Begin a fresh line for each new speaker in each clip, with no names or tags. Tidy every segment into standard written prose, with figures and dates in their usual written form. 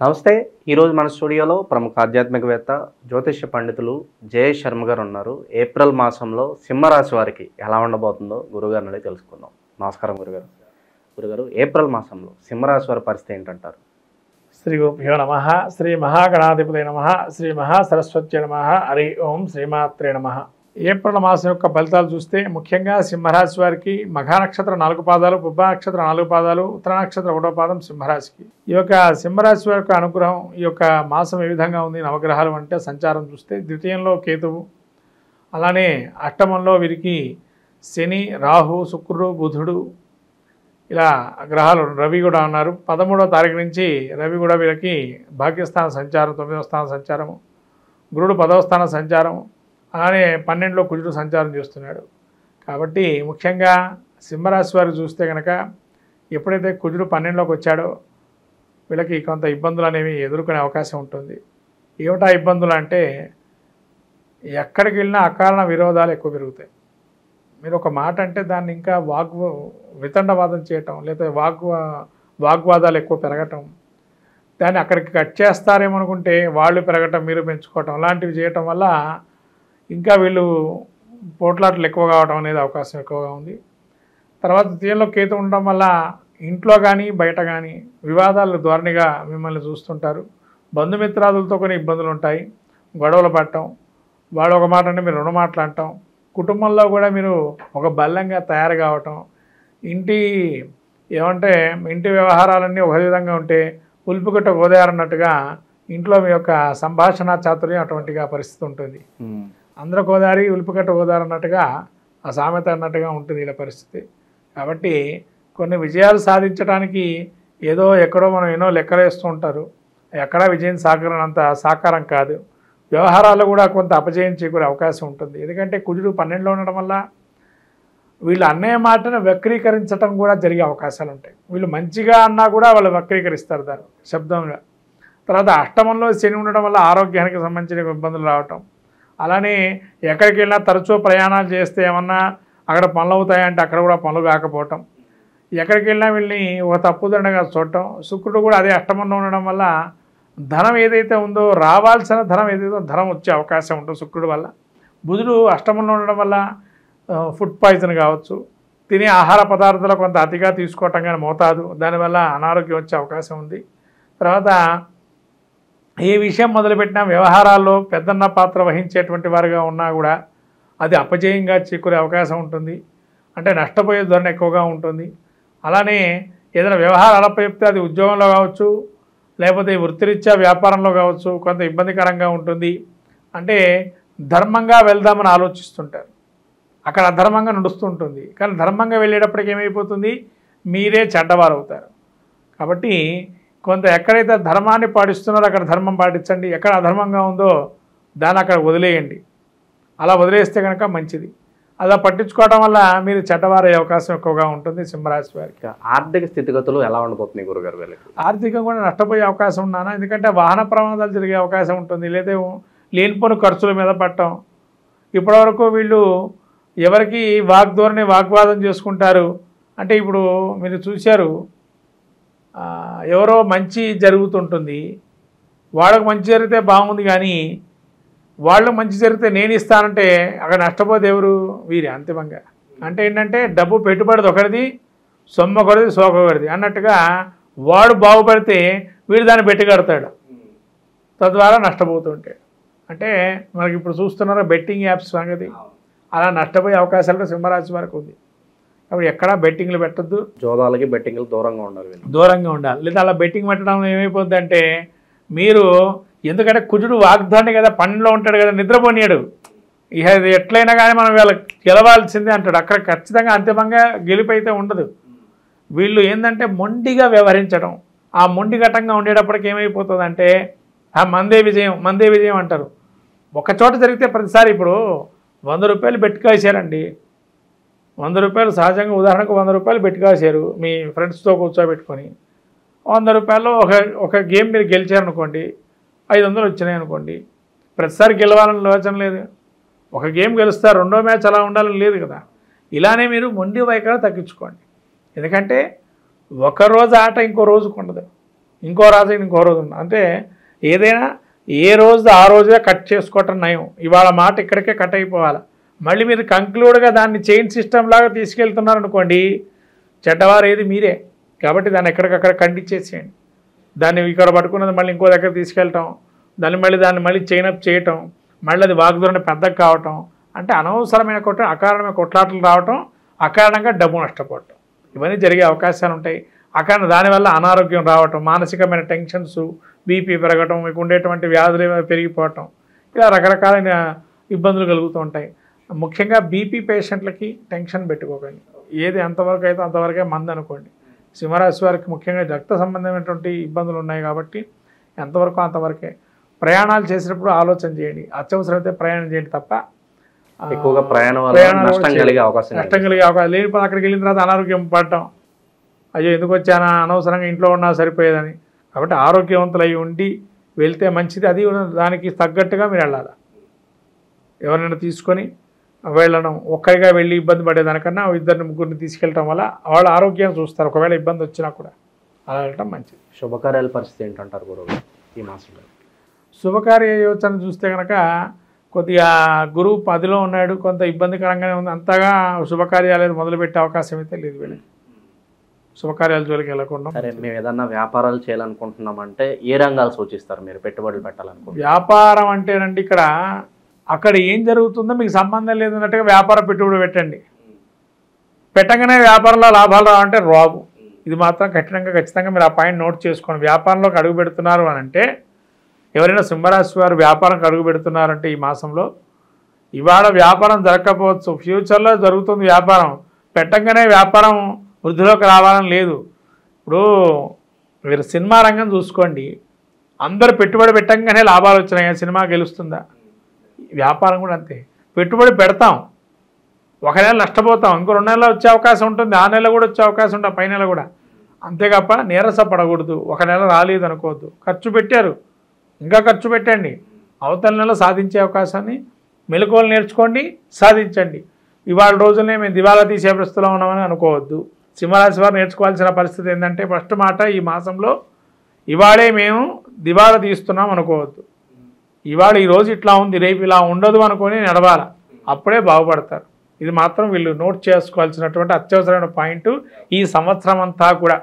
నమస్తే. ఈరోజు మన స్టూడియోలో ప్రముఖ ఆధ్యాత్మికవేత్త జ్యోతిష్య పండితులు జయేష్ శర్మ గారు ఉన్నారు. ఏప్రిల్ మాసంలో సింహరాశి వారికి ఎలా ఉండబోతుందో గురుగారు నుండి తెలుసుకుందాం. నమస్కారం గురుగారు. గురుగారు, ఏప్రిల్ మాసంలో సింహరాశి వారి పరిస్థితి ఏంటంటారు?
శ్రీ గురుభ్యో నమః. శ్రీ మహాగణాధిపతి నమః. శ్రీ మహాసరస్వత్యై నమః. హరి ఓం శ్రీమాత్రే నమః. ఏప్రిల్ మాసం యొక్క ఫలితాలు చూస్తే ముఖ్యంగా సింహరాశి వారికి మఘా నక్షత్రం 4 పాదాలు, పుబ్బ నక్షత్రం 4 పాదాలు, ఉత్తర నక్షత్రం 1వ పాదం సింహరాశికి. ఈ యొక్క సింహరాశి వారి యొక్క అనుగ్రహం ఈ యొక్క మాసం ఏ విధంగా ఉంది? నవగ్రహాలు అంటే సంచారం చూస్తే ద్వితీయంలో కేతువు, అలానే అష్టమంలో వీరికి శని, రాహు, శుక్రుడు, బుధుడు, ఇలా గ్రహాలు. రవి కూడా ఉన్నారు. 13వ తారీఖు నుంచి రవి కూడా వీళ్ళకి భాగ్యస్థాన సంచారం, 9వ స్థాన సంచారము, గురుడు 10వ స్థాన సంచారం, అలానే 12లో కుజుడు సంచారం చేస్తున్నాడు. కాబట్టి ముఖ్యంగా సింహరాశి వారికి చూస్తే కనుక ఎప్పుడైతే కుజుడు 12లోకి వచ్చాడో వీళ్ళకి కొంత ఇబ్బందులు అనేవి ఎదుర్కొనే అవకాశం ఉంటుంది. ఏమిటా ఇబ్బందులు అంటే, ఎక్కడికి వెళ్ళినా అకారణ విరోధాలు ఎక్కువ పెరుగుతాయి. మీరు ఒక మాట అంటే దాన్ని ఇంకా వితండవాదం చేయటం, లేదా వాగ్వాదాలు ఎక్కువ పెరగటం, దాన్ని అక్కడికి కట్ చేస్తారేమో అనుకుంటే వాళ్ళు పెరగటం, మీరు పెంచుకోవటం, అలాంటివి చేయటం వల్ల ఇంకా వీళ్ళు పోట్లాటలు ఎక్కువ కావడం అనేది అవకాశం ఎక్కువగా ఉంది. తర్వాత ద్వితీయంలో కేతు ఉండడం వల్ల ఇంట్లో కానీ బయట కానీ వివాదాలు ధోరణిగా మిమ్మల్ని చూస్తుంటారు. బంధుమిత్రాదులతో కొన్ని ఇబ్బందులు ఉంటాయి, గొడవలు పడటం, వాడు ఒక మాట అంటే మీరు 2 మాటలు అంటాం, కుటుంబంలో కూడా మీరు ఒక బల్లంగా తయారు కావటం, ఇంటి వ్యవహారాలన్నీ ఒక విధంగా ఉంటే ఉల్పుగట్ట గోదావరన్నట్టుగా ఇంట్లో మీ యొక్క సంభాషణ చాతుర్యం అటువంటిగా పరిస్థితి ఉంటుంది. అందరూ గోదావరి ఉల్పుగట్ట గోదావరి అన్నట్టుగా ఆ సామెత అన్నట్టుగా ఉంటుంది ఇలా పరిస్థితి. కాబట్టి కొన్ని విజయాలు సాధించడానికి ఏదో ఎక్కడో మనం ఎన్నో లెక్కలు వేస్తూ ఉంటారు. ఎక్కడా విజయం సాకారం కాదు. వ్యవహారాల్లో కూడా కొంత అపజయం చేకూరే అవకాశం ఉంటుంది. ఎందుకంటే కుజుడు 12లో ఉండడం వల్ల వీళ్ళు అనే మాటను వక్రీకరించడం కూడా జరిగే అవకాశాలు ఉంటాయి. వీళ్ళు మంచిగా అన్నా కూడా వాళ్ళు వక్రీకరిస్తారు దాన్ని శబ్దంగా. తర్వాత అష్టమంలో శని ఉండడం వల్ల ఆరోగ్యానికి సంబంధించిన ఇబ్బందులు రావటం, అలానే ఎక్కడికి వెళ్ళినా తరచూ ప్రయాణాలు చేస్తే ఏమన్నా అక్కడ పనులు అవుతాయంటే అక్కడ కూడా పనులు కాకపోవటం, ఎక్కడికి వెళ్ళినా వీళ్ళని ఒక తప్పుదండగా చూడటం. శుక్రుడు కూడా అదే అష్టమంలో ఉండడం వల్ల ధనం ఏదైతే ఉందో, రావాల్సిన ధనం ఏదైతే ధనం వచ్చే అవకాశం ఉంటుంది శుక్రుడు వల్ల. బుధుడు అష్టమంలో ఉండడం వల్ల ఫుడ్ పాయిజన్ కావచ్చు, తినే ఆహార పదార్థాలు కొంత అతిగా తీసుకోవటం కానీ మోతాదు, దానివల్ల అనారోగ్యం వచ్చే అవకాశం ఉంది. తర్వాత ఏ విషయం మొదలుపెట్టినా వ్యవహారాల్లో పెద్దన్న పాత్ర వహించేటువంటి వారుగా ఉన్నా కూడా అది అపజయంగా చేకూరే అవకాశం ఉంటుంది. అంటే నష్టపోయే ధోరణి ఎక్కువగా ఉంటుంది. అలానే ఏదైనా వ్యవహారాలపై చెప్తే అది ఉద్యోగంలో కావచ్చు, లేకపోతే వృత్తిరీత్యా వ్యాపారంలో కావచ్చు కొంత ఇబ్బందికరంగా ఉంటుంది. అంటే ధర్మంగా వెళ్దామని ఆలోచిస్తుంటారు, అక్కడ అధర్మంగా నడుస్తుంటుంది. కానీ ధర్మంగా వెళ్ళేటప్పటికి ఏమైపోతుంది, మీరే చెడ్డవారు అవుతారు. కాబట్టి కొంత ఎక్కడైతే ధర్మాన్ని పాటిస్తున్నారో అక్కడ ధర్మం పాటించండి, ఎక్కడ అధర్మంగా ఉందో దాన్ని అక్కడ వదిలేయండి. అలా వదిలేస్తే కనుక మంచిది. అలా పట్టించుకోవడం వల్ల మీరు చెడ్డవారయ్యే అవకాశం ఎక్కువగా ఉంటుంది సింహరాశి వారికి.
ఆర్థిక స్థితిగతులు ఎలా ఉండబోతున్నాయి గురుగారు వీళ్ళకి?
ఆర్థికంగా కూడా నష్టపోయే అవకాశం ఉన్నానా, ఎందుకంటే వాహన ప్రమాదాలు జరిగే అవకాశం ఉంటుంది, లేదా లేనిపోని ఖర్చుల మీద పట్టడం. ఇప్పటివరకు వీళ్ళు ఎవరికి వాగ్వాదం చేసుకుంటారు అంటే, ఇప్పుడు మీరు చూశారు, ఎవరో మంచి జరుగుతుంటుంది, వాళ్ళకు మంచి జరిగితే బాగుంది, కానీ వాళ్ళకు మంచి జరిగితే నేను ఇస్తానంటే అక్కడ నష్టపోతే ఎవరు? వీరే అంతిమంగా. అంటే ఏంటంటే డబ్బు పెట్టుబడిది ఒకటిది, సొమ్ము ఒకటిది, సోకొకటిది అన్నట్టుగా వాడు బాగుపడితే వీడు దాన్ని పెట్టి కడతాడు, తద్వారా నష్టపోతుంటాడు. అంటే మనకి ఇప్పుడు చూస్తున్నారా బెట్టింగ్ యాప్స్ సంగతి, అలా నష్టపోయే అవకాశాలు సింహరాశి వరకు ఉంది. అప్పుడు ఎక్కడా బెట్టింగ్లు పెట్టద్దు,
జోదాలకి బెట్టింగ్లు దూరంగా
ఉండాలి. లేదా అలా బెట్టింగ్ పెట్టడం ఏమైపోద్ది అంటే, మీరు ఎందుకంటే కుజుడు వాగ్దాన్ని కదా, 12లో ఉంటాడు కదా, నిద్రపోనియాడు. ఇక ఇది ఎట్లయినా కానీ మనం వీళ్ళకి గెలవాల్సిందే అంటాడు. అక్కడ ఖచ్చితంగా అంతిమంగా గెలిపైతే ఉండదు. వీళ్ళు ఏంటంటే మొండిగా వ్యవహరించడం, ఆ మొండిఘటంగా ఉండేటప్పటికి ఏమైపోతుందంటే మందే విజయం అంటారు. ఒక చోట జరిగితే ప్రతిసారి ఇప్పుడు 100 రూపాయలు బెట్టుకేసారండి, 100 రూపాయలు సహజంగా ఉదాహరణకు 100 రూపాయలు బెట్టుకేసారు మీ ఫ్రెండ్స్తో కూర్చోబెట్టుకొని, 100 రూపాయలు ఒక గేమ్ మీరు గెలిచారనుకోండి, 500 వచ్చినాయి అనుకోండి. ప్రతిసారి గెలవాలని ఆలోచన లేదు, ఒక గేమ్ గెలుస్తారు, 2వ మ్యాచ్ అలా ఉండాలని లేదు కదా. ఇలానే మీరు మొండి వైఖరి తగ్గించుకోండి. ఎందుకంటే ఒకరోజు ఆట ఇంకో రోజుకు ఉండదు. ఇంకో రాజు ఇంకో రోజు ఉంది. అంటే ఏదైనా ఏ రోజు ఆ రోజే కట్ చేసుకోవటం నయం. ఇవాళ మాట ఇక్కడికే కట్ అయిపోవాలి. మళ్ళీ మీరు కంక్లూడ్గా దాన్ని చైన్ సిస్టమ్ లాగా తీసుకెళ్తున్నారనుకోండి, చెడ్డవారు ఏది మీరే. కాబట్టి దాన్ని ఎక్కడికక్కడ ఖండించేసేయండి. దాన్ని ఇక్కడ పట్టుకున్నది మళ్ళీ ఇంకో దగ్గర తీసుకెళ్ళటం, దాన్ని మళ్ళీ చైన్ అప్ చేయటం, మళ్ళీ అది వాగ్దూరణ పెద్దగా కావటం, అంటే అనవసరమైన అకారణమైన కొట్లాటలు రావటం, అకారణంగా డబ్బు నష్టపోవటం, ఇవన్నీ జరిగే అవకాశాలు ఉంటాయి. దానివల్ల అనారోగ్యం రావటం, మానసికమైన టెన్షన్స్, బీపీ పెరగటం, మీకు ఉండేటువంటి వ్యాధులు పెరిగిపోవటం, ఇలా రకరకాలైన ఇబ్బందులు కలుగుతూ ఉంటాయి. ముఖ్యంగా బీపీ పేషెంట్లకి టెన్షన్ పెట్టుకోకండి. ఏది ఎంతవరకు అయితే అంతవరకే మంది అనుకోండి. సింహరాశి వారికి ముఖ్యంగా రక్త సంబంధమైనటువంటి ఇబ్బందులు ఉన్నాయి కాబట్టి ఎంతవరకు అంతవరకే. ప్రయాణాలు చేసినప్పుడు ఆలోచన చేయండి. అత్యవసరమైతే ప్రయాణం చేయండి తప్ప
ఎక్కువగా ప్రయాణం నష్టం కలిగే అవకాశం
లేని పని అక్కడికి వెళ్ళిన తర్వాత అనారోగ్యం పడటం, అయ్యో ఎందుకు వచ్చానా, అనవసరంగా ఇంట్లో ఉన్నా సరిపోయేదని. కాబట్టి ఆరోగ్యవంతులు అయి ఉండి వెళ్తే మంచిది. అది దానికి తగ్గట్టుగా మీరు వెళ్ళాలి. ఎవరైనా తీసుకొని వెళ్ళడం, ఒక్కరిగా వెళ్ళి ఇబ్బంది పడేదానికన్నా ఇద్దరిని ముగ్గురిని తీసుకెళ్ళటం వల్ల వాళ్ళ ఆరోగ్యాన్ని చూస్తారు. ఒకవేళ ఇబ్బంది వచ్చినా కూడా అలా వెళ్ళటం మంచిది.
శుభకార్యాల పరిస్థితి ఏంటంటారు గురువు ఈ మాసంలో?
శుభకార్య యోచన చూస్తే కనుక కొద్దిగా గురువు 10లో ఉన్నాడు, కొంత ఇబ్బందికరంగానే ఉంది. అంతగా శుభకార్యాలు మొదలుపెట్టే అవకాశం అయితే లేదు. వీళ్ళకి శుభకార్యాల జోలికి వెళ్ళకుండా.
సరే, మేము ఏదన్నా వ్యాపారాలు చేయాలనుకుంటున్నామంటే ఏ రంగాలు సూచిస్తారు మీరు పెట్టుబడులు పెట్టాలనుకుంటున్నారు?
వ్యాపారం అంటేనండి అక్కడ ఏం జరుగుతుందో మీకు సంబంధం లేదన్నట్టుగా వ్యాపార పెట్టుబడి పెట్టండి. పెట్టగానే వ్యాపారంలో లాభాలు రావంటే రావు. ఇది మాత్రం ఖచ్చితంగా మీరు ఆ పాయింట్ నోట్ చేసుకోండి. వ్యాపారంలోకి అడుగు పెడుతున్నారు అని అంటే, ఎవరైనా సింహరాశి వారు వ్యాపారంకి అడుగు పెడుతున్నారంటే ఈ మాసంలో ఇవాళ వ్యాపారం జరగకపోవచ్చు, ఫ్యూచర్లో జరుగుతుంది వ్యాపారం. పెట్టగానే వ్యాపారం వృద్ధిలోకి రావాలని లేదు. ఇప్పుడు మీరు సినిమా రంగం చూసుకోండి, అందరూ పెట్టుబడి పెట్టంగానే లాభాలు వచ్చినాయి, సినిమా గెలుస్తుందా? వ్యాపారం కూడా అంతే. పెట్టుబడి పెడతాం, ఒక నెల నష్టపోతాం, ఇంకో 2 నెలలు వచ్చే అవకాశం ఉంటుంది, 6 నెలలు కూడా వచ్చే అవకాశం ఉంటుంది, పై నెల కూడా. అంతేకాప నీరసపడకూడదు. ఒక నెల రాలేదు అనుకోవద్దు. ఖర్చు పెట్టారు, ఇంకా ఖర్చు పెట్టండి. అవతల నెల సాధించే అవకాశాన్ని మెలకువలు నేర్చుకోండి, సాధించండి. ఇవాళ రోజునే మేము దివాలా తీసే పరిస్థితిలో ఉన్నామని అనుకోవద్దు. సింహరాశి వారు నేర్చుకోవాల్సిన పరిస్థితి ఏంటంటే, ఫస్ట్ మాట ఈ మాసంలో ఇవాళే మేము దివాలా తీస్తున్నాం అనుకోవద్దు. ఇవాళ ఈరోజు ఇట్లా ఉంది, రేపు ఇలా ఉండదు అనుకొని నడవాలి, అప్పుడే బాగుపడతారు. ఇది మాత్రం వీళ్ళు నోట్ చేసుకోవాల్సినటువంటి అత్యవసరమైన పాయింట్ ఈ సంవత్సరం అంతా కూడా.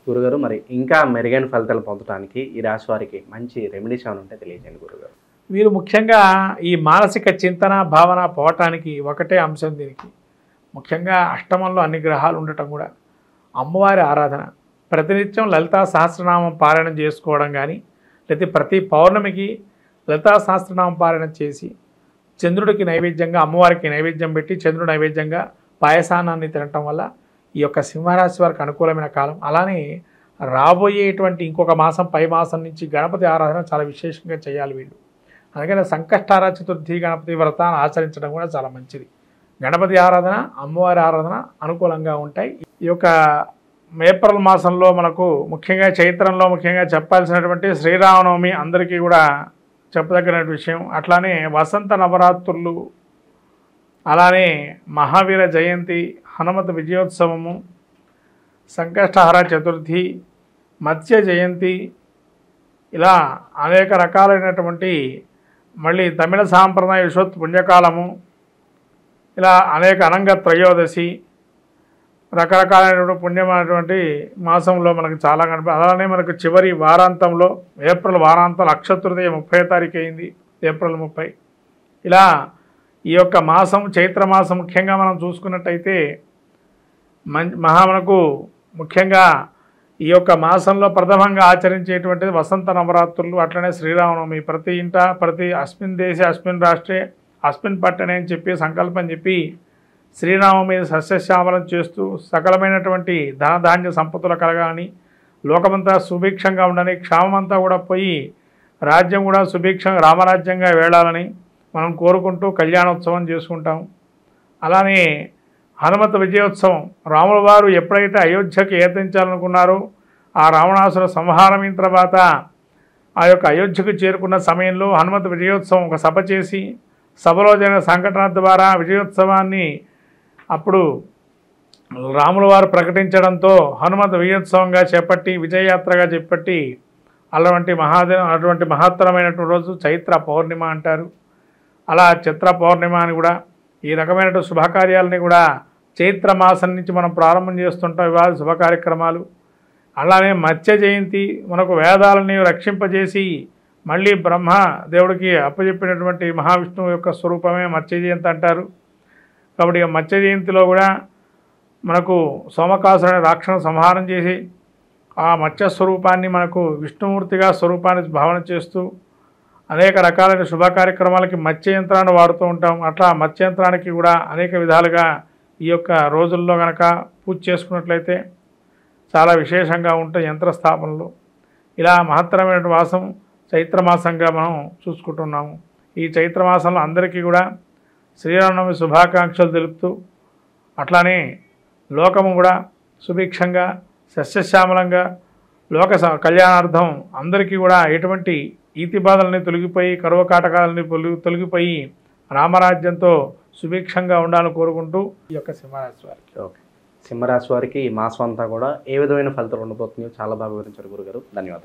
గురుగారు, మరి ఇంకా మెరుగైన ఫలితాలు పొందడానికి ఈ రాశి వారికి మంచి రెమెడీస్ ఏమైనా ఉంటే తెలియజేయండి గురుగారు.
వీరు ముఖ్యంగా ఈ మానసిక చింతన భావన పోవటానికి ఒకటే అంశం. దీనికి ముఖ్యంగా అష్టమంలో అన్ని గ్రహాలు ఉండటం కూడా, అమ్మవారి ఆరాధన, ప్రతినిత్యం లలితా సహస్రనామం పారాయణం చేసుకోవడం కానీ, లేకపోతే ప్రతి పౌర్ణమికి లలితా సహస్రనామం పారాయణం చేసి చంద్రుడికి నైవేద్యంగా, అమ్మవారికి నైవేద్యం పెట్టి చంద్రుడు నైవేద్యంగా పాయసానాన్ని తినటం వల్ల ఈ యొక్క సింహరాశి వారికి అనుకూలమైన కాలం. అలానే రాబోయేటువంటి ఇంకొక మాసం, పై మాసం నుంచి గణపతి ఆరాధన చాలా విశేషంగా చేయాలి వీళ్ళు. అందుకని సంకష్టహార చతుర్థి గణపతి వ్రతాన్ని ఆచరించడం కూడా చాలా మంచిది. గణపతి ఆరాధన, అమ్మవారి ఆరాధన అనుకూలంగా ఉంటాయి. ఈ యొక్క ఏప్రిల్ మాసంలో మనకు ముఖ్యంగా చైత్రంలో ముఖ్యంగా చెప్పాల్సినటువంటి శ్రీరామనవమి అందరికీ కూడా చెప్పదగిన విషయం. అట్లానే వసంత నవరాత్రులు, అలానే మహావీర జయంతి, హనుమత విజయోత్సవము, సంకష్టహార చతుర్థి, మత్స్య జయంతి, ఇలా అనేక రకాలైనటువంటి, మళ్ళీ తమిళ సాంప్రదాయ విశ్వత్ పుణ్యకాలము, ఇలా అనేక అనంగ త్రయోదశి, రకరకాలైనటువంటి పుణ్యమైనటువంటి మాసంలో మనకు చాలా అలానే మనకు చివరి వారాంతంలో ఏప్రిల్ వారాంతం అక్షతృతీయ 30వ తారీఖు అయింది, ఏప్రిల్ 30. ఇలా ఈ యొక్క మాసం చైత్ర మాసం ముఖ్యంగా మనం చూసుకున్నట్టయితే మనకు ముఖ్యంగా ఈ యొక్క మాసంలో ప్రథమంగా ఆచరించేటువంటిది వసంత నవరాత్రులు, అట్లనే శ్రీరామనవమి. ప్రతి ఇంట, ప్రతి అస్మిన్ దేశే అస్మిన్ రాష్ట్రే అస్మిన్ పట్టణే అని చెప్పి సంకల్పం చెప్పి శ్రీరామ మీద సస్యశ్యామలం చేస్తూ సకలమైనటువంటి ధనధాన్య సంపత్తులు కలగాలని, లోకమంతా సుభిక్షంగా ఉండని, క్షామమంతా కూడా పోయి రాజ్యం కూడా సుభిక్షంగా రామరాజ్యంగా వేళాలని మనం కోరుకుంటూ కళ్యాణోత్సవం చేసుకుంటాం. అలానే హనుమత విజయోత్సవం, రాముల వారు ఎప్పుడైతే అయోధ్యకు ఏతించాలనుకున్నారో ఆ రావణాసుర సంహారమైన తర్వాత ఆ యొక్క అయోధ్యకు చేరుకున్న సమయంలో హనుమత విజయోత్సవం ఒక సభ చేసి, సభలో జరిగిన సంఘటన ద్వారా విజయోత్సవాన్ని అప్పుడు రాముల వారు ప్రకటించడంతో హనుమత విజయోత్సవంగా చేపట్టి విజయయాత్రగా చేపట్టి అటువంటి మహత్తరమైనటువంటి రోజు చైత్ర పౌర్ణిమ అంటారు. అలా చిత్ర పౌర్ణిమ అని కూడా ఈ రకమైన శుభకార్యాలని కూడా చైత్ర మాసం నుంచి మనం ప్రారంభం చేస్తుంటాం. ఇవాళ శుభ కార్యక్రమాలు. అలానే మత్స్య జయంతి మనకు వేదాలని రక్షింపజేసి మళ్ళీ బ్రహ్మ దేవుడికి అప్పచెప్పినటువంటి మహావిష్ణువు యొక్క స్వరూపమే మత్స్య జయంతి అంటారు. కాబట్టి మత్స్య జయంతిలో కూడా మనకు సోమకాసురుని రాక్షణ సంహారం చేసి ఆ మత్స్య స్వరూపాన్ని మనకు విష్ణుమూర్తిగా స్వరూపాన్ని భావన చేస్తూ అనేక రకాలైన శుభ కార్యక్రమాలకి మత్స్య యంత్రాన్ని వాడుతూ ఉంటాం. అట్లా మత్స్య యంత్రానికి కూడా అనేక విధాలుగా ఈ యొక్క రోజుల్లో కనుక పూజ చేసుకున్నట్లయితే చాలా విశేషంగా ఉంటాయి యంత్రస్థాపనలు. ఇలా మహత్తరమైన మాసం చైత్రమాసంగా మనం చూసుకుంటున్నాము. ఈ చైత్రమాసంలో అందరికీ కూడా శ్రీరామనవమి శుభాకాంక్షలు తెలుపుతూ అట్లానే లోకము కూడా సుభిక్షంగా సస్యశ్యామలంగా లోక కళ్యాణార్థం అందరికీ కూడా ఎటువంటి ఈతి బాధల్ని తొలగిపోయి కరువు కాటకాలని తొలగిపోయి రామరాజ్యంతో సుభిక్షంగా ఉండాలని కోరుకుంటూ ఈ యొక్క సింహరాశి వారికి.
ఓకే, సింహరాశి వారికి ఈ మాసం అంతా కూడా ఏ విధమైన ఫలితాలు ఉండబోతున్నాయో చాలా బాగా వివరించారు గురుగారు. ధన్యవాదాలు.